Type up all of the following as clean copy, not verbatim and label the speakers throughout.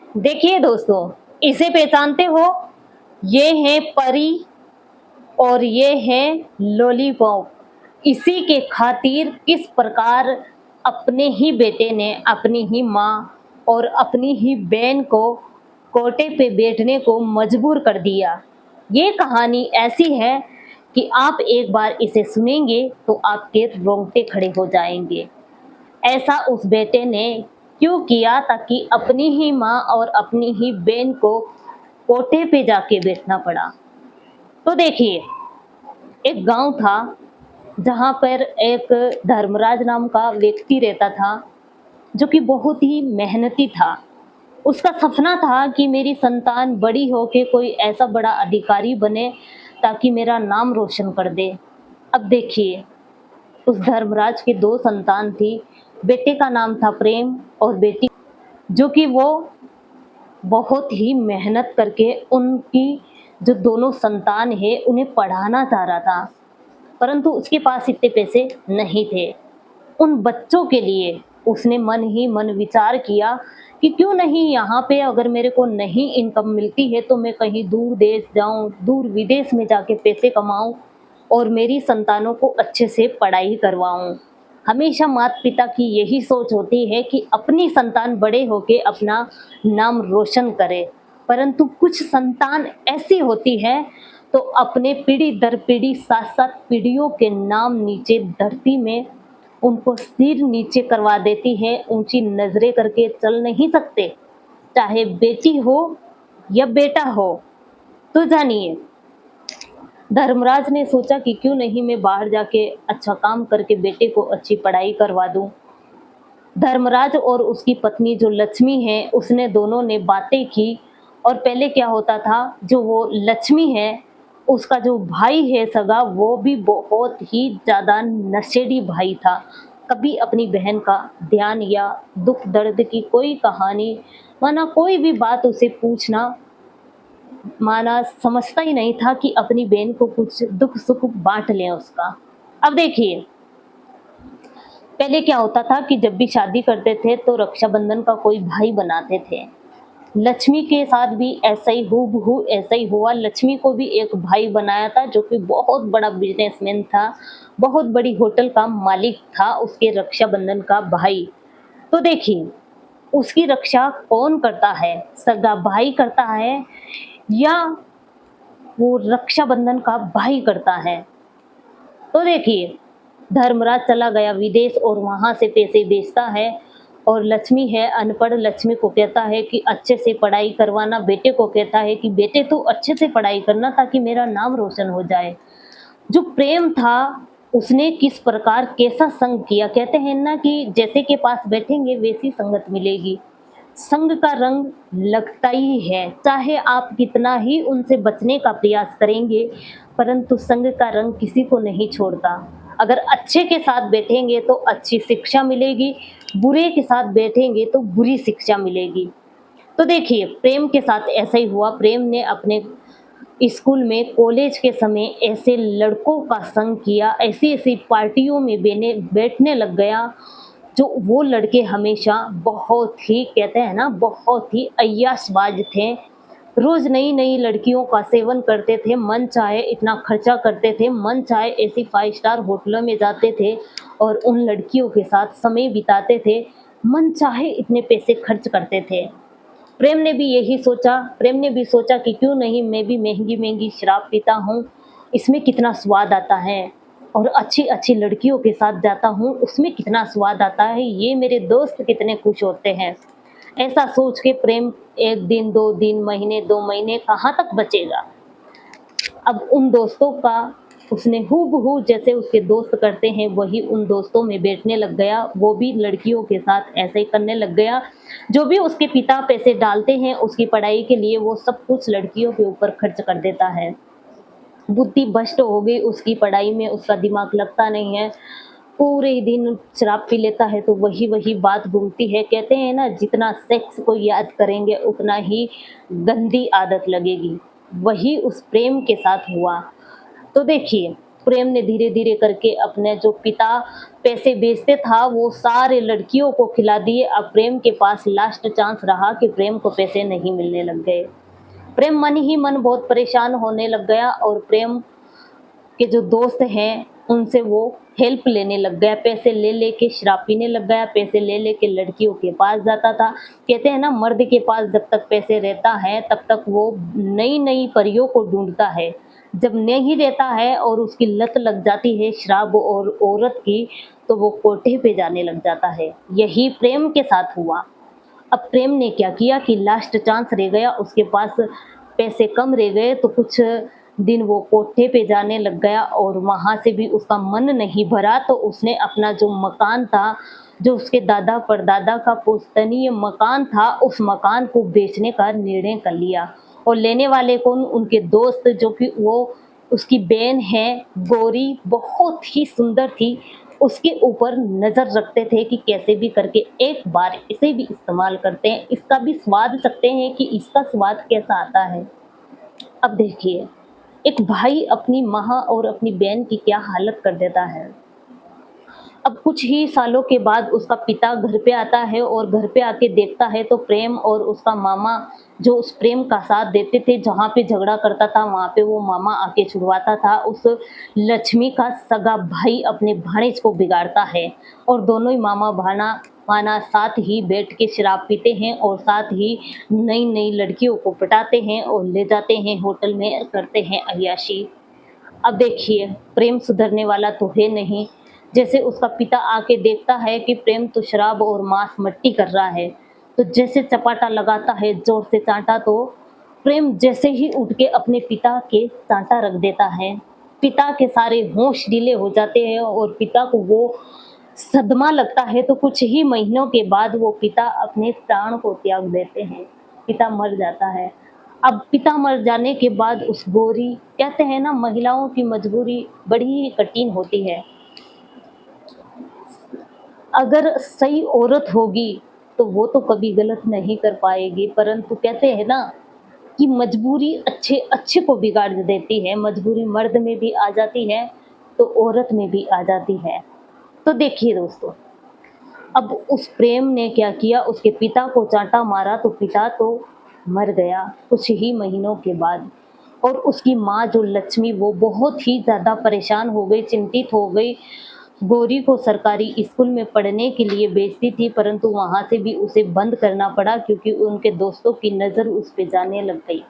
Speaker 1: देखिए दोस्तों, इसे पहचानते हो? ये है परी और ये है लॉलीपॉप। इसी के खातिर किस प्रकार अपने ही बेटे ने अपनी ही माँ और अपनी ही बहन को कोटे पे बैठने को मजबूर कर दिया। ये कहानी ऐसी है कि आप एक बार इसे सुनेंगे तो आपके रोंगटे खड़े हो जाएंगे। ऐसा उस बेटे ने क्यों किया ताकि अपनी ही माँ और अपनी ही बहन को कोठे पे जाके बैठना पड़ा। तो देखिए, एक गांव था जहां पर एक धर्मराज नाम का व्यक्ति रहता था, जो कि बहुत ही मेहनती था। उसका सपना था कि मेरी संतान बड़ी होके कोई ऐसा बड़ा अधिकारी बने ताकि मेरा नाम रोशन कर दे। अब देखिए, उस धर्मराज की दो संतान थी। बेटे का नाम था प्रेम और बेटी, जो कि वो बहुत ही मेहनत करके उनकी जो दोनों संतान है उन्हें पढ़ाना चाह रहा था, परंतु उसके पास इतने पैसे नहीं थे। उन बच्चों के लिए उसने मन ही मन विचार किया कि क्यों नहीं यहाँ पे अगर मेरे को नहीं इनकम मिलती है तो मैं कहीं दूर देश जाऊं, दूर विदेश में जाके पैसे कमाऊं और मेरी संतानों को अच्छे से पढ़ाई करवाऊं। हमेशा माता पिता की यही सोच होती है कि अपनी संतान बड़े होके अपना नाम रोशन करे, परंतु कुछ संतान ऐसी होती है तो अपने पीढ़ी दर पीढ़ी सात सात पीढ़ियों के नाम नीचे धरती में उनको सिर नीचे करवा देती है, ऊंची नजरें करके चल नहीं सकते, चाहे बेटी हो या बेटा हो। तो जानिए, धर्मराज ने सोचा कि क्यों नहीं मैं बाहर जाके अच्छा काम करके बेटे को अच्छी पढ़ाई करवा दूं। धर्मराज और उसकी पत्नी जो लक्ष्मी है, उसने दोनों ने बातें की। और पहले क्या होता था, जो वो लक्ष्मी है उसका जो भाई है सगा, वो भी बहुत ही ज्यादा नशेड़ी भाई था। कभी अपनी बहन का ध्यान या दुख दर्द की कोई कहानी माना कोई भी बात उसे पूछना माना समझता ही नहीं था कि अपनी बहन को कुछ दुख सुख बांट लें उसका। अब देखिए, पहले क्या होता था कि जब भी शादी करते थे तो रक्षाबंधन का कोई भाई बनाते थे। लक्ष्मी के साथ भी ऐसा ही हूबहू ऐसा ही हुआ। लक्ष्मी को भी एक भाई बनाया था जो कि बहुत बड़ा बिजनेसमैन था, बहुत बड़ी होटल का मालिक था, उसके रक्षाबंधन का भाई। तो देखिए, उसकी रक्षा कौन करता है, सगा भाई करता है या वो रक्षाबंधन का भाई करता है। तो देखिए, धर्मराज चला गया विदेश और वहां से पैसे भेजता है। और लक्ष्मी है अनपढ़, लक्ष्मी को कहता है कि अच्छे से पढ़ाई करवाना, बेटे को कहता है कि बेटे तो अच्छे से पढ़ाई करना ताकि मेरा नाम रोशन हो जाए। जो प्रेम था, उसने किस प्रकार कैसा संग किया, कहते हैं ना कि जैसे के पास बैठेंगे वैसी संगत मिलेगी। संग का रंग लगता ही है, चाहे आप कितना ही उनसे बचने का प्रयास करेंगे, परंतु संग का रंग किसी को नहीं छोड़ता। अगर अच्छे के साथ बैठेंगे तो अच्छी शिक्षा मिलेगी, बुरे के साथ बैठेंगे तो बुरी शिक्षा मिलेगी। तो देखिए, प्रेम के साथ ऐसा ही हुआ। प्रेम ने अपने स्कूल में कॉलेज के समय ऐसे लड़कों का संग किया, ऐसी ऐसी पार्टियों में बैठने लग गया जो वो लड़के हमेशा बहुत ही कहते हैं ना बहुत ही अय्याशबाज थे। रोज नई नई लड़कियों का सेवन करते थे, मन चाहे इतना खर्चा करते थे, मन चाहे ऐसी फाइव स्टार होटलों में जाते थे और उन लड़कियों के साथ समय बिताते थे, मन चाहे इतने पैसे खर्च करते थे। प्रेम ने भी यही सोचा, प्रेम ने भी सोचा कि क्यों नहीं मैं भी महंगी महंगी शराब पीता हूँ, इसमें कितना स्वाद आता है, और अच्छी अच्छी लड़कियों के साथ जाता हूँ उसमें कितना स्वाद आता है, ये मेरे दोस्त कितने खुश होते हैं। ऐसा सोच के प्रेम एक दिन दो दिन महीने दो महीने कहाँ तक बचेगा। अब उन दोस्तों का उसने हूबहू जैसे उसके दोस्त करते हैं वही उन दोस्तों में बैठने लग गया, वो भी लड़कियों के साथ ऐसे ही करने लग गया। जो भी उसके पिता पैसे डालते हैं उसकी पढ़ाई के लिए वो सब कुछ लड़कियों के ऊपर खर्च कर देता है। बुद्धि भ्रष्ट हो गई उसकी, पढ़ाई में उसका दिमाग लगता नहीं है, पूरे ही दिन शराब पी लेता है तो वही वही बात घूमती है। कहते हैं ना, जितना सेक्स को याद करेंगे उतना ही गंदी आदत लगेगी। वही उस प्रेम के साथ हुआ। तो देखिए, प्रेम ने धीरे धीरे करके अपने जो पिता पैसे बेचते था वो सारे लड़कियों को खिला दिए। अब प्रेम के पास लास्ट चांस रहा कि प्रेम को पैसे नहीं मिलने लग गए। प्रेम मन ही मन बहुत परेशान होने लग गया और प्रेम के जो दोस्त हैं उनसे वो हेल्प लेने लग गया। पैसे ले लेके शराब पीने लग गया, पैसे ले लेके लड़कियों के पास जाता था। कहते हैं ना, मर्द के पास जब तक पैसे रहता है तब तक वो नई नई परियों को ढूंढता है। जब नहीं रहता है और उसकी लत लग जाती है शराब और औरत की, तो वो कोठे पे जाने लग जाता है। यही प्रेम के साथ हुआ। अब प्रेम ने क्या किया कि लास्ट चांस रह गया, उसके पास पैसे कम रह गए तो कुछ दिन वो कोठे पे जाने लग गया और वहाँ से भी उसका मन नहीं भरा, तो उसने अपना जो मकान था, जो उसके दादा परदादा का पुश्तैनी मकान था, उस मकान को बेचने का निर्णय कर लिया। और लेने वाले कौन? उनके दोस्त, जो कि वो उसकी बहन है गौरी, बहुत ही सुंदर थी। उसके ऊपर नज़र रखते थे कि कैसे भी करके एक बार इसे भी इस्तेमाल करते हैं, इसका भी स्वाद चखते हैं कि इसका स्वाद कैसा आता है। अब देखिए, एक भाई अपनी माँ और अपनी बहन की क्या हालत कर देता है। अब कुछ ही सालों के बाद उसका पिता घर पे आता है और घर पे आके देखता है तो प्रेम और उसका मामा, जो उस प्रेम का साथ देते थे, जहाँ पे झगड़ा करता था वहाँ पे वो मामा आके छुड़वाता था। उस लक्ष्मी का सगा भाई अपने भाणेज को बिगाड़ता है और दोनों ही मामा भाना माना साथ ही बैठ के शराब पीते हैं और साथ ही नई नई लड़कियों को पटाते हैं और ले जाते हैं होटल में, करते हैं अय्याशी। अब देखिए, प्रेम सुधरने वाला तो है नहीं। जैसे उसका पिता आके देखता है कि प्रेम तो शराब और मांस मट्टी कर रहा है, तो जैसे चपाटा लगाता है जोर से चांटा, तो प्रेम जैसे ही उठ के अपने पिता के चांटा रख देता है। पिता के सारे होश ढीले हो जाते हैं और पिता को वो सदमा लगता है, तो कुछ ही महीनों के बाद वो पिता अपने प्राण को त्याग देते हैं। पिता मर जाता है। अब पिता मर जाने के बाद उस गौरी, कहते हैं ना, महिलाओं की मजबूरी बड़ी ही कठिन होती है। अगर सही औरत होगी तो वो तो कभी गलत नहीं कर पाएगी, परंतु कहते हैं ना कि मजबूरी अच्छे अच्छे को बिगाड़ देती है। मजबूरी मर्द में भी आ जाती है तो औरत में भी आ जाती है। तो देखिए दोस्तों, अब उस प्रेम ने क्या किया, उसके पिता को चांटा मारा तो पिता तो मर गया कुछ ही महीनों के बाद। और उसकी माँ जो लक्ष्मी, वो बहुत ही ज़्यादा परेशान हो गई, चिंतित हो गई। गौरी को सरकारी स्कूल में पढ़ने के लिए भेजती थी, परंतु वहाँ से भी उसे बंद करना पड़ा क्योंकि उनके दोस्तों की नज़र उस पे जाने लग गई।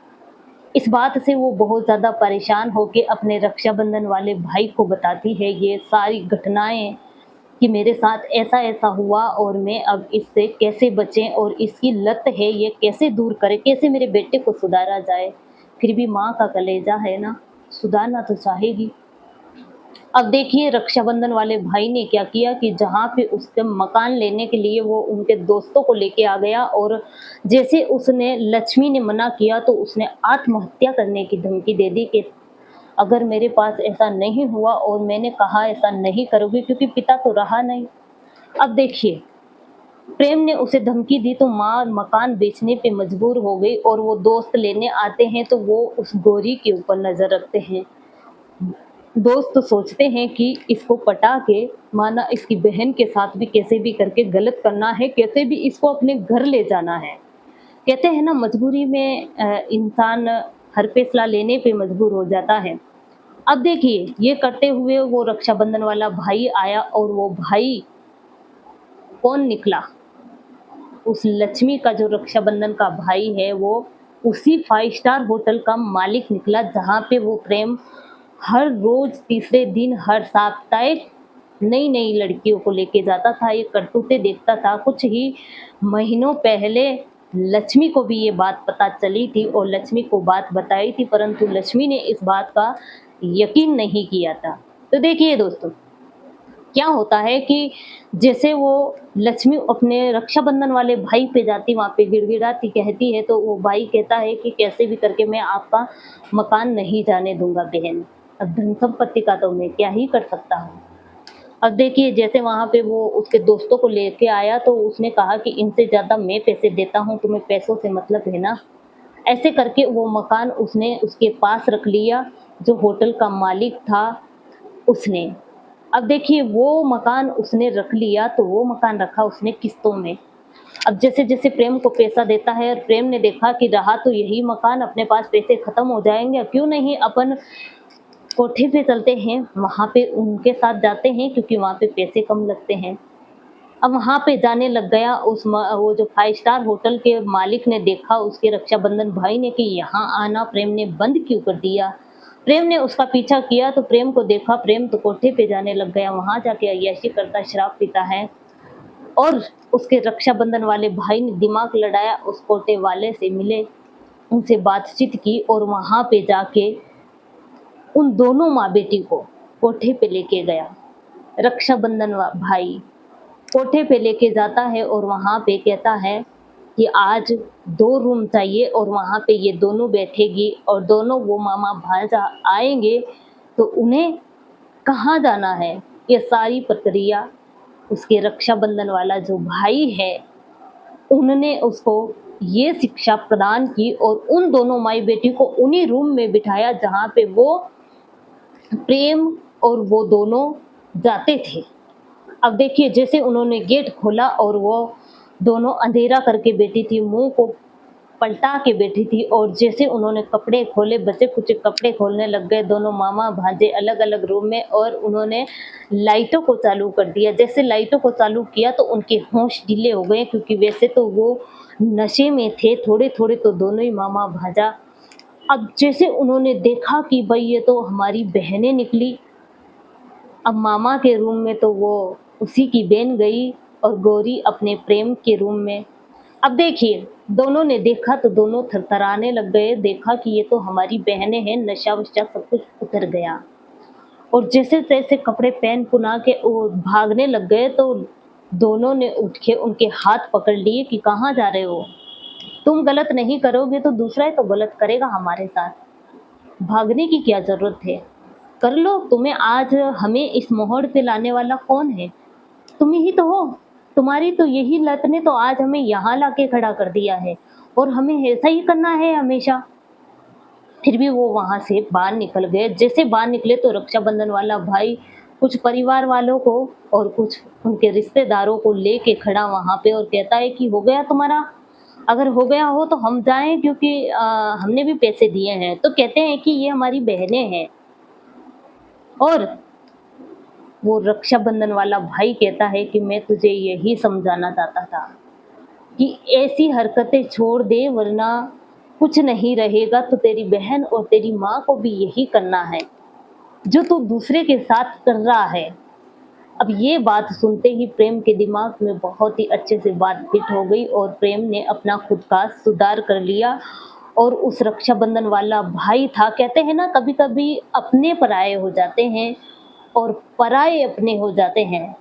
Speaker 1: इस बात से वो बहुत ज़्यादा परेशान होके अपने रक्षाबंधन वाले भाई को बताती है ये सारी घटनाएँ कि मेरे साथ ऐसा-ऐसा हुआ और मैं अब इससे कैसे बचें और इसकी लत है ये कैसे दूर करें, कैसे मेरे बेटे को सुधारा जाए। फिर भी माँ का कलेजा है ना, सुधारना तो चाहेगी। अब देखिए, रक्षाबंधन वाले भाई ने क्या किया कि जहाँ पे उसके मकान लेने के लिए वो उनके दोस्तों को लेके आ गया और जैसे उसने लक्ष्मी ने मना किया तो उसने आत्महत्या करने की धमकी दे दी कि अगर मेरे पास ऐसा नहीं हुआ और मैंने कहा ऐसा नहीं करोगी, क्योंकि पिता तो रहा नहीं। अब देखिए, प्रेम ने उसे धमकी दी तो माँ मकान बेचने पे मजबूर हो गई और वो दोस्त लेने आते हैं तो वो उस गौरी के ऊपर नज़र रखते हैं। दोस्त तो सोचते हैं कि इसको पटा के माना इसकी बहन के साथ भी कैसे भी करके गलत करना है, कैसे भी इसको अपने घर ले जाना है। कहते हैं ना, मजबूरी में इंसान हर फैसला लेने पे मजबूर हो जाता है। अब देखिए, ये करते हुए वो रक्षाबंधन वाला भाई आया और वो भाई कौन निकला? उस लक्ष्मी का जो रक्षाबंधन का भाई है वो उसी 5 स्टार होटल का मालिक निकला, जहाँ पे वो प्रेम हर रोज तीसरे दिन हर साप्ताहिक नई नई लड़कियों को लेके जाता था, ये करतूतें देखता था। कुछ ही महीनों पहले लक्ष्मी को भी ये बात पता चली थी और लक्ष्मी को बात बताई थी, परंतु लक्ष्मी ने इस बात का यकीन नहीं किया था। तो देखिए दोस्तों, क्या होता है कि जैसे वो लक्ष्मी अपने रक्षाबंधन वाले भाई पे जाती, वहाँ पे गिड़गिड़ाती कहती है, तो वो भाई कहता है कि कैसे भी करके मैं आपका मकान नहीं जाने दूंगा बहन। अब धन संपत्ति का तो मैं क्या ही कर सकता हूँ। अब देखिए, जैसे वहाँ पे वो उसके दोस्तों को लेके आया तो उसने कहा कि इनसे ज़्यादा मैं पैसे देता हूँ, तुम्हें पैसों से मतलब है ना। ऐसे करके वो मकान उसने उसके पास रख लिया। जो होटल का मालिक था उसने। अब देखिए वो मकान उसने रख लिया तो वो मकान रखा उसने किस्तों में। अब जैसे-जैसे प्रेम को पैसा देता है और प्रेम ने देखा कि रहा तो यही मकान, अपने पास पैसे खत्म हो जाएँगे, क्यों नहीं अपन कोठे पे चलते हैं, वहाँ पे उनके साथ जाते हैं क्योंकि वहाँ पे पैसे कम लगते हैं। अब वहाँ पे जाने लग गया वो जो 5 स्टार होटल के मालिक ने देखा उसके रक्षाबंधन भाई ने कि यहाँ आना प्रेम ने बंद क्यों कर दिया। प्रेम ने उसका पीछा किया तो प्रेम को देखा, प्रेम तो कोठे पे जाने लग गया, वहाँ जाके अय्याशी करता, शराब पीता है और उसके रक्षाबंधन वाले भाई ने दिमाग लड़ाया, उस कोटे वाले से मिले, उनसे बातचीत की और वहाँ पे जाके उन दोनों माँ-बेटी को कोठे पे लेके गया। रक्षाबंधन भाई कोठे पे लेके जाता है और वहाँ पे कहता है कि आज 2 रूम चाहिए और वहाँ पे ये दोनों बैठेगी और दोनों वो मामा भांजा आएँगे तो उन्हें कहाँ जाना है, ये सारी प्रक्रिया उसके रक्षाबंधन वाला जो भाई है, उन्होंने उसको ये शिक्षा प्रदान की और उन दोनों माई-बेटी को उन्हीं रूम में बिठाया जहाँ पे वो प्रेम और वो दोनों जाते थे। अब देखिए जैसे उन्होंने गेट खोला और वो दोनों अंधेरा करके बैठी थी, मुँह को पलटा के बैठी थी और जैसे उन्होंने कपड़े खोले, बचे-कुचे कपड़े खोलने लग गए दोनों मामा-भांजे अलग-अलग रूम में और उन्होंने लाइटों को चालू कर दिया। जैसे लाइटों को चालू किया तो उनके होश ढीले हो गए क्योंकि वैसे तो वो नशे में थे, थोड़े-थोड़े तो दोनों ही मामा-भांजा। अब जैसे उन्होंने देखा कि भई ये तो हमारी बहनें निकली, अब मामा के रूम में तो वो उसी की बहन गई और गौरी अपने प्रेम के रूम में। अब देखिए, दोनों ने देखा तो दोनों थरथराने लग गए, देखा कि ये तो हमारी बहनें हैं, नशा-वशा सब कुछ उतर गया। और जैसे-तैसे कपड़े पहन-पुना के वो भागने लग गए तो दोनों ने उठ के उनके हाथ पकड़ लिए कि कहाँ जा रहे हो? तुम गलत नहीं करोगे तो दूसरा ही तो गलत करेगा हमारे साथ। भागने की क्या ज़रूरत है? कर लो, तुम्हें आज हमें इस मोड़ पे लाने वाला कौन है? तुम ही तो हो। तुम्हारी तो यही लत ने तो आज हमें यहाँ लाके खड़ा कर दिया है और हमें ऐसा ही करना है हमेशा। फिर भी वो वहाँ से बाहर निकल गए। जैसे बाहर निकले तो रक्षाबंधन वाला भाई कुछ परिवार वालों को और कुछ उनके रिश्तेदारों को लेके खड़ा वहाँ पे और कहता है कि हो गया तुम्हारा? अगर हो गया हो तो हम जाएँ क्योंकि हमने भी पैसे दिए हैं। तो कहते हैं कि ये हमारी बहनें हैं और वो रक्षाबंधन वाला भाई कहता है कि मैं तुझे यही समझाना चाहता था कि ऐसी हरकतें छोड़ दे वरना कुछ नहीं रहेगा तो तेरी बहन और तेरी माँ को भी यही करना है जो तू दूसरे के साथ कर रहा है। अब ये बात सुनते ही प्रेम के दिमाग में बहुत ही अच्छे से बात फिट हो गई और प्रेम ने अपना खुद का सुधार कर लिया और उस रक्षाबंधन वाला भाई था, कहते हैं ना कभी-कभी अपने पराये हो जाते हैं और पराये अपने हो जाते हैं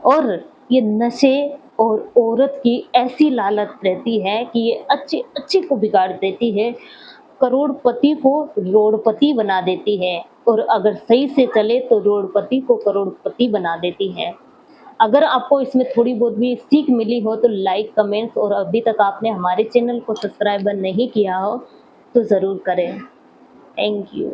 Speaker 1: और ये नशे और औरत की ऐसी लालच रहती है कि ये अच्छे-अच्छे को बिगाड़ देती है, करोड़पति को रोड़पति बना देती है और अगर सही से चले तो रोड़पति को करोड़पति बना देती है। अगर आपको इसमें थोड़ी बहुत भी सीख मिली हो तो लाइक, कमेंट्स और अभी तक आपने हमारे चैनल को सब्सक्राइब नहीं किया हो तो ज़रूर करें। Thank you.